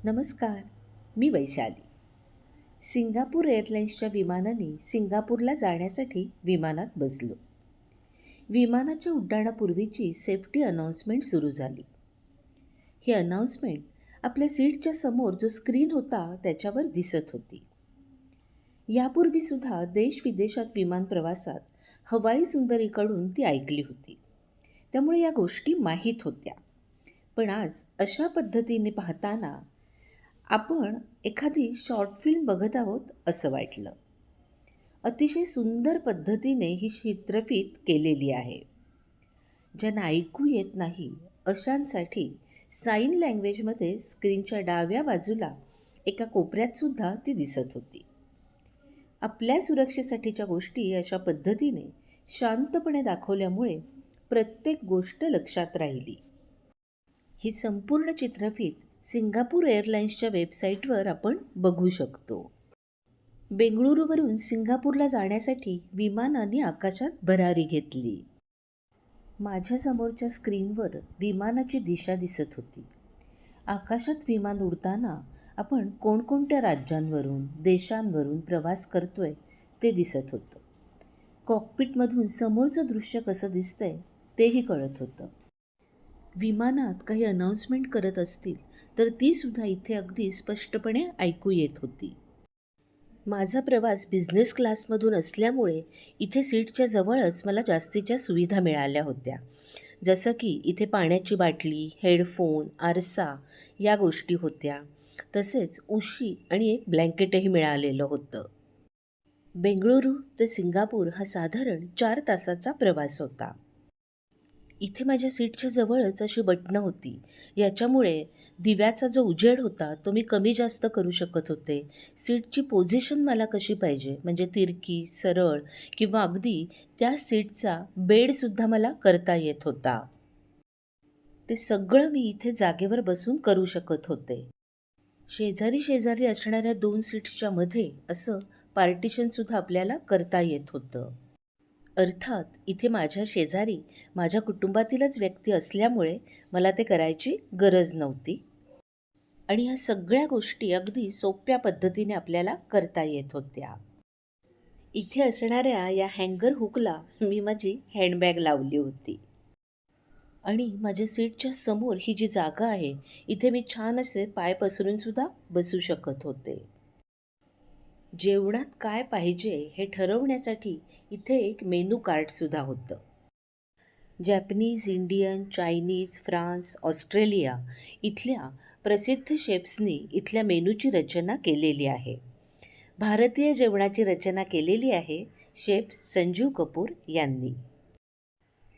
नमस्कार, मी वैशाली. सिंगापूर एअरलाइन्सच्या विमानाने सिंगापूरला जाण्यासाठी विमानात बसलो. विमानाच्या उड्डाणापूर्वीची सेफ्टी अनाउन्समेंट सुरू झाली. ही अनाउन्समेंट आपल्या सीटच्या समोर जो स्क्रीन होता त्याच्यावर दिसत होती. यापूर्वीसुद्धा देश-विदेशात विमान प्रवासात हवाई सुंदरीकडून ती ऐकली होती. त्यामुळे या गोष्टी माहीत होत्या. पण आज अशा पद्धतीने पाहताना आपण एखादी शॉर्ट फिल्म बघत आहोत असं वाटलं. अतिशय सुंदर पद्धतीने ही चित्रफीत केलेली आहे. ज्यांना ऐकू येत नाही अशांसाठी साइन लँग्वेजमध्ये स्क्रीनच्या डाव्या बाजूला एका कोपऱ्यात सुद्धा ती दिसत होती. आपल्या सुरक्षेसाठीच्या गोष्टी अशा पद्धतीने शांतपणे दाखवल्यामुळे प्रत्येक गोष्ट लक्षात राहिली. ही संपूर्ण चित्रफीत सिंगापूर एअरलाइन्सच्या वेबसाईटवर आपण बघू शकतो. बेंगळुरूवरून सिंगापूरला जाण्यासाठी विमानाने आकाशात भरारी घेतली. माझ्या समोरच्या स्क्रीनवर विमानाची दिशा दिसत होती. आकाशात विमान उडताना आपण कोणकोणत्या राज्यांवरून, देशांवरून प्रवास करतोय ते दिसत होतं. कॉकपिटमधून समोरचं दृश्य कसं दिसतंय तेही कळत होतं. विमानात काही अनाउन्समेंट करत असतील तर तीसुद्धा इथे अगदी स्पष्टपणे ऐकू येत होती. माझा प्रवास बिझनेस क्लासमधून असल्यामुळे इथे सीटच्या जवळच मला जास्तीच्या सुविधा मिळाल्या होत्या. जसं की इथे पाण्याची बाटली, हेडफोन, आरसा या गोष्टी होत्या. तसेच उशी आणि एक ब्लँकेटही मिळालेलं होतं. बेंगळुरू ते सिंगापूर हा साधारण 4 तासाचा प्रवास होता. इथे माझ्या सीटच्या जवळच अशी बटणं होती. याच्यामुळे दिव्याचा जो उजेड होता तो मी कमी जास्त करू शकत होते. सीटची पोझिशन मला कशी पाहिजे म्हणजे तिरकी, सरळ किंवा अगदी त्या सीटचा बेडसुद्धा मला करता येत होता. ते सगळं मी इथे जागेवर बसून करू शकत होते. शेजारी शेजारी असणाऱ्या 2 सीट्सच्या मध्ये असं पार्टिशनसुद्धा आपल्याला करता येत होतं. अर्थात इथे माझ्या शेजारी माझ्या कुटुंबातीलच व्यक्ती असल्यामुळे मला ते करायची गरज नव्हती आणि ह्या सगळ्या गोष्टी अगदी सोप्या पद्धतीने आपल्याला करता येत होत्या. इथे असणाऱ्या या हँगर हुकला मी माझी हँडबॅग लावली होती आणि माझ्या सीटच्या समोर ही जी जागा आहे इथे मी छान असे पाय पसरूनसुद्धा बसू शकत होते. जेवणात काय पाहिजे हे ठरवण्यासाठी इथे एक मेनू कार्डसुद्धा होतं. Japanese, Indian, Chinese, France, Australia इथल्या प्रसिद्ध शेफ्सनी इथल्या मेनूची रचना केलेली आहे. भारतीय जेवणाची रचना केलेली आहे शेफ संजू कपूर यांनी.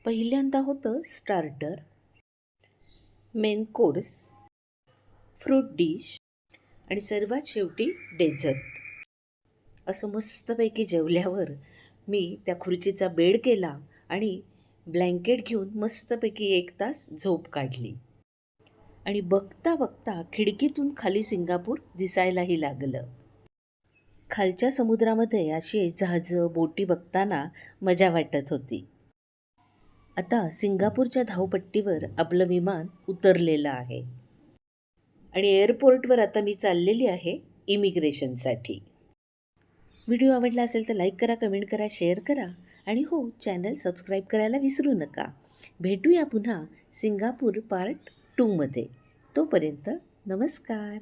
पहिल्यांदा होतं starter, main course, fruit dish आणि सर्वात शेवटी डेझर्ट. असं मस्तपैकी जेवल्यावर मी त्या खुर्चीचा बेड केला आणि ब्लँकेट घेऊन मस्तपैकी 1 तास झोप काढली आणि बघता बघता खिडकीतून खाली सिंगापूर दिसायलाही लागलं. खालच्या समुद्रामध्ये अशी जहाजं, बोटी बघताना मजा वाटत होती. आता सिंगापूरच्या धावपट्टीवर आपलं विमान उतरलेलं आहे आणि एअरपोर्टवर आता मी चाललेली आहे इमिग्रेशनसाठी. व्हिडिओ आवडला असेल तर लाईक करा, कमेंट करा, शेअर करा आणि हो, चॅनल सबस्क्राईब करायला विसरू नका. भेटूया पुन्हा सिंगापूर पार्ट 2 मध्ये. तोपर्यंत नमस्कार.